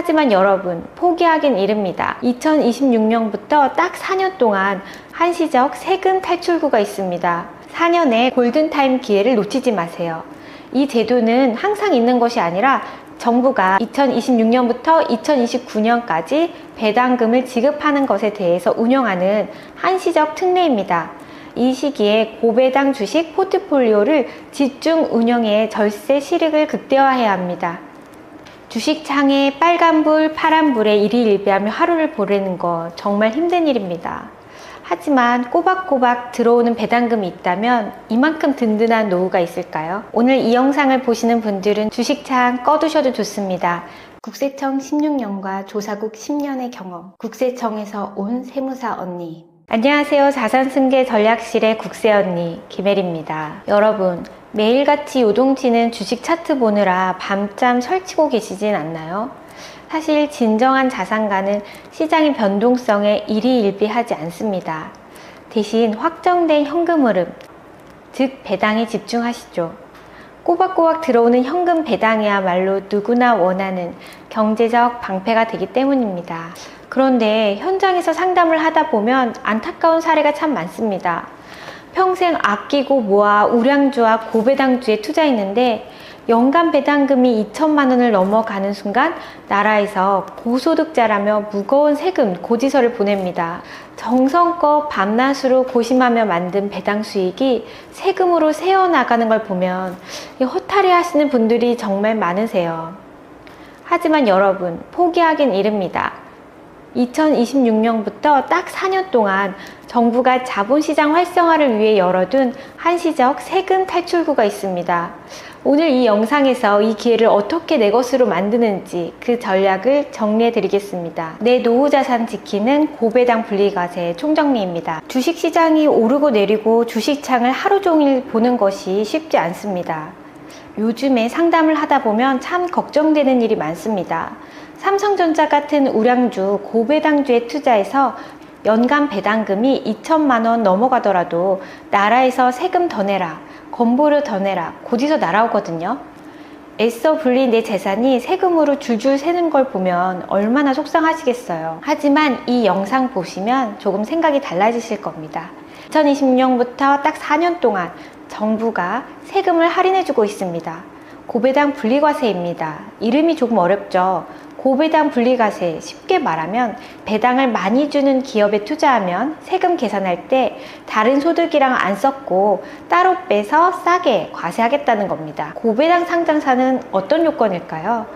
하지만 여러분, 포기하긴 이릅니다. 2026년부터 딱 4년 동안 한시적 세금 탈출구가 있습니다. 4년의 골든타임 기회를 놓치지 마세요. 이 제도는 항상 있는 것이 아니라 정부가 2026년부터 2029년까지 배당금을 지급하는 것에 대해서 운영하는 한시적 특례입니다. 이 시기에 고배당 주식 포트폴리오를 집중 운영해 절세 실익을 극대화해야 합니다. 주식창에 빨간불, 파란불에 일희일비하며 하루를 보내는 거 정말 힘든 일입니다. 하지만 꼬박꼬박 들어오는 배당금이 있다면 이만큼 든든한 노후가 있을까요? 오늘 이 영상을 보시는 분들은 주식창 꺼두셔도 좋습니다. 국세청 16년과 조사국 10년의 경험, 국세청에서 온 세무사 언니. 안녕하세요. 자산승계 전략실의 국세언니 김혜리입니다. 여러분, 매일같이 요동치는 주식 차트 보느라 밤잠 설치고 계시진 않나요? 사실 진정한 자산가는 시장의 변동성에 일희일비하지 않습니다. 대신 확정된 현금 흐름, 즉 배당에 집중하시죠. 꼬박꼬박 들어오는 현금 배당이야말로 누구나 원하는 경제적 방패가 되기 때문입니다. 그런데 현장에서 상담을 하다 보면 안타까운 사례가 참 많습니다. 평생 아끼고 모아 우량주와 고배당주에 투자했는데 연간 배당금이 2천만 원을 넘어가는 순간 나라에서 고소득자라며 무거운 세금 고지서를 보냅니다. 정성껏 밤낮으로 고심하며 만든 배당 수익이 세금으로 새어나가는 걸 보면 허탈해 하시는 분들이 정말 많으세요. 하지만 여러분, 포기하긴 이릅니다. 2026년부터 딱 4년 동안 정부가 자본시장 활성화를 위해 열어둔 한시적 세금 탈출구가 있습니다. 오늘 이 영상에서 이 기회를 어떻게 내 것으로 만드는지 그 전략을 정리해 드리겠습니다. 내 노후자산 지키는 고배당 분리과세 총정리입니다. 주식시장이 오르고 내리고 주식창을 하루 종일 보는 것이 쉽지 않습니다. 요즘에 상담을 하다 보면 참 걱정되는 일이 많습니다. 삼성전자 같은 우량주, 고배당주에 투자해서 연간 배당금이 2천만 원 넘어가더라도 나라에서 세금 더 내라, 건보료 더 내라, 고지서 날아오거든요. 애써 불린 내 재산이 세금으로 줄줄 새는 걸 보면 얼마나 속상하시겠어요. 하지만 이 영상 보시면 조금 생각이 달라지실 겁니다. 2020년부터 딱 4년 동안 정부가 세금을 할인해주고 있습니다. 고배당 분리과세입니다. 이름이 조금 어렵죠. 고배당 분리과세, 쉽게 말하면 배당을 많이 주는 기업에 투자하면 세금 계산할 때 다른 소득이랑 안 섞고 따로 빼서 싸게 과세하겠다는 겁니다. 고배당 상장사는 어떤 요건일까요?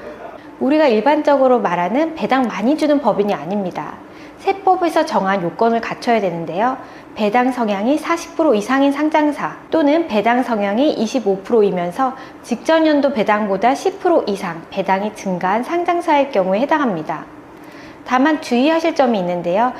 우리가 일반적으로 말하는 배당 많이 주는 법인이 아닙니다. 세법에서 정한 요건을 갖춰야 되는데요. 배당 성향이 40% 이상인 상장사 또는 배당 성향이 25%이면서 직전 연도 배당보다 10% 이상 배당이 증가한 상장사일 경우에 해당합니다. 다만 주의하실 점이 있는데요.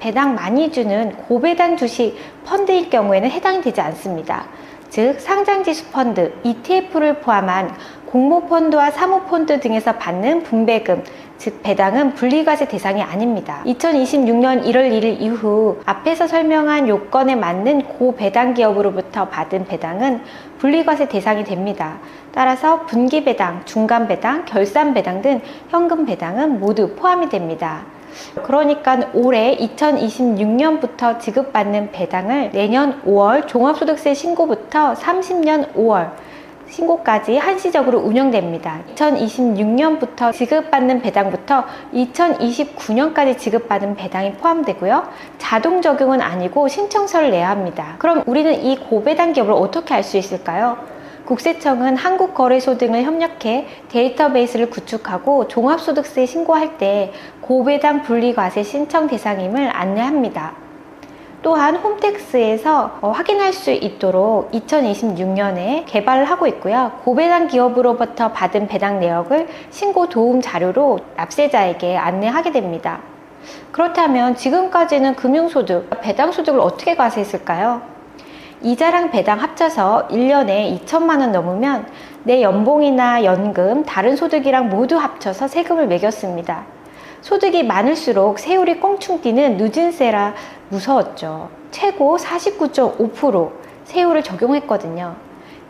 배당 많이 주는 고배당 주식 펀드일 경우에는 해당이 되지 않습니다. 즉 상장지수 펀드, ETF를 포함한 공모펀드와 사모펀드 등에서 받는 분배금, 즉 배당은 분리과세 대상이 아닙니다. 2026년 1월 1일 이후 앞에서 설명한 요건에 맞는 고배당 기업으로부터 받은 배당은 분리과세 대상이 됩니다. 따라서 분기배당, 중간배당, 결산배당 등 현금 배당은 모두 포함이 됩니다. 그러니까 올해 2026년부터 지급받는 배당을 내년 5월 종합소득세 신고부터 30년 5월 신고까지 한시적으로 운영됩니다. 2026년부터 지급받는 배당부터 2029년까지 지급받은 배당이 포함되고요. 자동 적용은 아니고 신청서를 내야 합니다. 그럼 우리는 이 고배당 기업을 어떻게 알 수 있을까요? 국세청은 한국거래소 등을 협력해 데이터베이스를 구축하고 종합소득세 신고할 때 고배당 분리과세 신청 대상임을 안내합니다. 또한 홈택스에서 확인할 수 있도록 2026년에 개발을 하고 있고요. 고배당 기업으로부터 받은 배당 내역을 신고 도움 자료로 납세자에게 안내하게 됩니다. 그렇다면 지금까지는 금융소득, 배당소득을 어떻게 과세했을까요? 이자랑 배당 합쳐서 1년에 2천만 원 넘으면 내 연봉이나 연금, 다른 소득이랑 모두 합쳐서 세금을 매겼습니다. 소득이 많을수록 세율이 껑충 뛰는 누진세라 무서웠죠. 최고 49.5% 세율을 적용했거든요.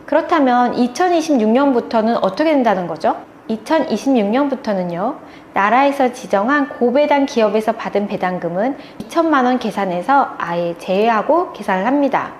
그렇다면 2026년부터는 어떻게 된다는 거죠? 2026년부터는요, 나라에서 지정한 고배당 기업에서 받은 배당금은 2천만 원 계산해서 아예 제외하고 계산을 합니다.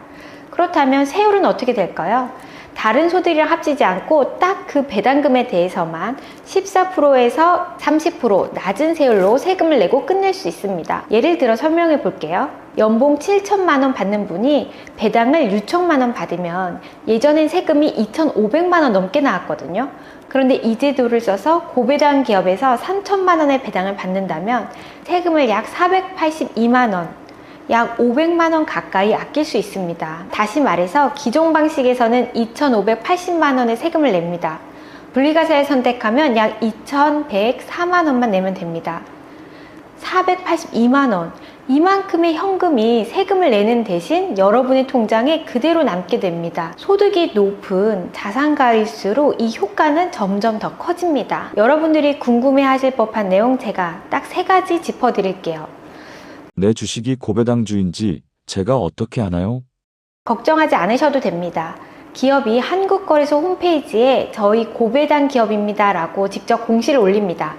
그렇다면 세율은 어떻게 될까요? 다른 소득이랑 합치지 않고 딱 그 배당금에 대해서만 14%에서 30% 낮은 세율로 세금을 내고 끝낼 수 있습니다. 예를 들어 설명해 볼게요. 연봉 7천만 원 받는 분이 배당을 6천만 원 받으면 예전엔 세금이 2,500만 원 넘게 나왔거든요. 그런데 이 제도를 써서 고배당 기업에서 3천만 원의 배당을 받는다면 세금을 약 482만 원, 약 500만 원 가까이 아낄 수 있습니다. 다시 말해서 기존 방식에서는 2,580만 원의 세금을 냅니다. 분리과세를 선택하면 약 2,104만 원만 내면 됩니다. 482만 원, 이만큼의 현금이 세금을 내는 대신 여러분의 통장에 그대로 남게 됩니다. 소득이 높은 자산가일수록 이 효과는 점점 더 커집니다. 여러분들이 궁금해하실 법한 내용 제가 딱 3가지 짚어드릴게요. 내 주식이 고배당주인지 제가 어떻게 아나요? 걱정하지 않으셔도 됩니다. 기업이 한국거래소 홈페이지에 저희 고배당 기업입니다 라고 직접 공시를 올립니다.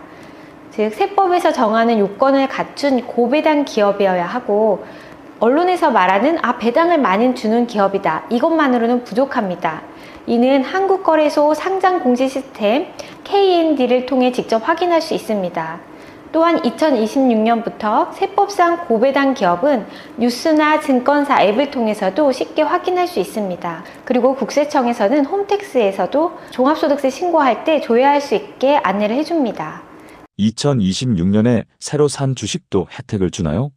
즉 세법에서 정하는 요건을 갖춘 고배당 기업이어야 하고, 언론에서 말하는 배당을 많이 주는 기업이다, 이것만으로는 부족합니다. 이는 한국거래소 상장공시 시스템 KND를 통해 직접 확인할 수 있습니다. 또한 2026년부터 세법상 고배당 기업은 뉴스나 증권사 앱을 통해서도 쉽게 확인할 수 있습니다. 그리고 국세청에서는 홈택스에서도 종합소득세 신고할 때 조회할 수 있게 안내를 해줍니다. 2026년에 새로 산 주식도 혜택을 주나요?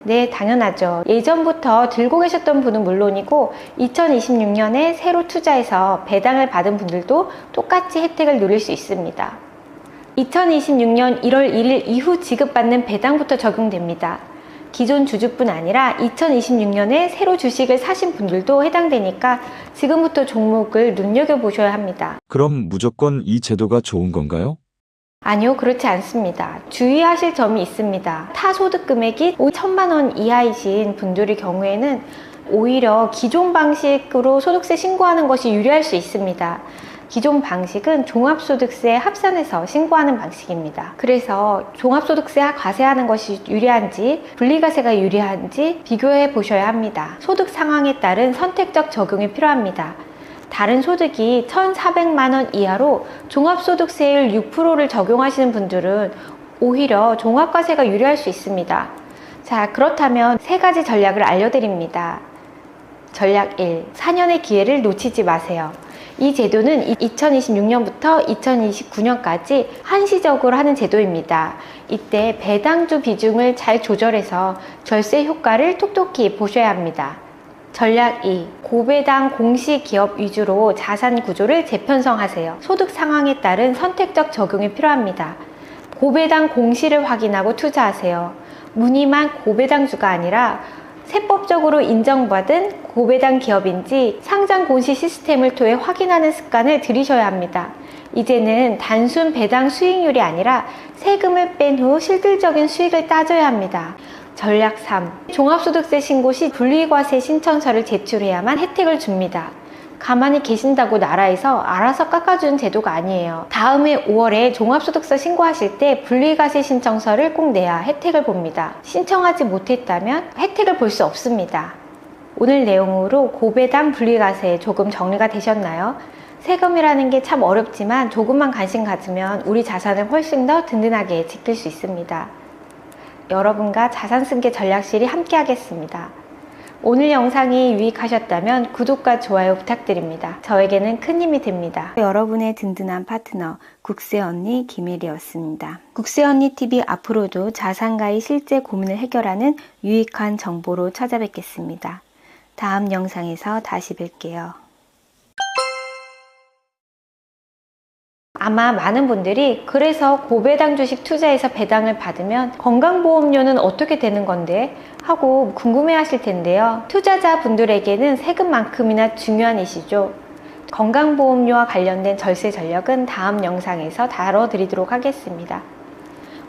네, 당연하죠. 예전부터 들고 계셨던 분은 물론이고 2026년에 새로 투자해서 배당을 받은 분들도 똑같이 혜택을 누릴 수 있습니다. 2026년 1월 1일 이후 지급받는 배당부터 적용됩니다. 기존 주주뿐 아니라 2026년에 새로 주식을 사신 분들도 해당되니까 지금부터 종목을 눈여겨보셔야 합니다. 그럼 무조건 이 제도가 좋은 건가요? 아니요, 그렇지 않습니다. 주의하실 점이 있습니다. 타소득 금액이 5천만 원 이하이신 분들의 경우에는 오히려 기존 방식으로 소득세 신고하는 것이 유리할 수 있습니다. 기존 방식은 종합소득세 합산해서 신고하는 방식입니다. 그래서 종합소득세 과세하는 것이 유리한지 분리과세가 유리한지 비교해 보셔야 합니다. 소득 상황에 따른 선택적 적용이 필요합니다. 다른 소득이 1,400만 원 이하로 종합소득세율 6%를 적용하시는 분들은 오히려 종합과세가 유리할 수 있습니다. 자, 그렇다면 3가지 전략을 알려드립니다. 전략 1. 4년의 기회를 놓치지 마세요. 이 제도는 2026년부터 2029년까지 한시적으로 하는 제도입니다. 이때 배당주 비중을 잘 조절해서 절세 효과를 톡톡히 보셔야 합니다. 전략 2. 고배당 공시기업 위주로 자산 구조를 재편성하세요. 소득 상황에 따른 선택적 적용이 필요합니다. 고배당 공시를 확인하고 투자하세요. 무늬만 고배당주가 아니라 세법적으로 인정받은 고배당 기업인지 상장 공시 시스템을 통해 확인하는 습관을 들이셔야 합니다. 이제는 단순 배당 수익률이 아니라 세금을 뺀 후 실질적인 수익을 따져야 합니다. 전략 3. 종합소득세 신고 시 분리과세 신청서를 제출해야만 혜택을 줍니다. 가만히 계신다고 나라에서 알아서 깎아주는 제도가 아니에요. 다음해 5월에 종합소득세 신고하실 때 분리과세 신청서를 꼭 내야 혜택을 봅니다. 신청하지 못했다면 혜택을 볼 수 없습니다. 오늘 내용으로 고배당 분리과세 조금 정리가 되셨나요? 세금이라는 게 참 어렵지만 조금만 관심 가지면 우리 자산을 훨씬 더 든든하게 지킬 수 있습니다. 여러분과 자산승계 전략실이 함께 하겠습니다. 오늘 영상이 유익하셨다면 구독과 좋아요 부탁드립니다. 저에게는 큰 힘이 됩니다. 여러분의 든든한 파트너 국세언니 김혜리였습니다. 국세언니TV 앞으로도 자산가의 실제 고민을 해결하는 유익한 정보로 찾아뵙겠습니다. 다음 영상에서 다시 뵐게요. 아마 많은 분들이 그래서 고배당 주식 투자해서 배당을 받으면 건강보험료는 어떻게 되는 건데? 하고 궁금해 하실 텐데요. 투자자분들에게는 세금만큼이나 중요한 이슈죠. 건강보험료와 관련된 절세 전략은 다음 영상에서 다뤄드리도록 하겠습니다.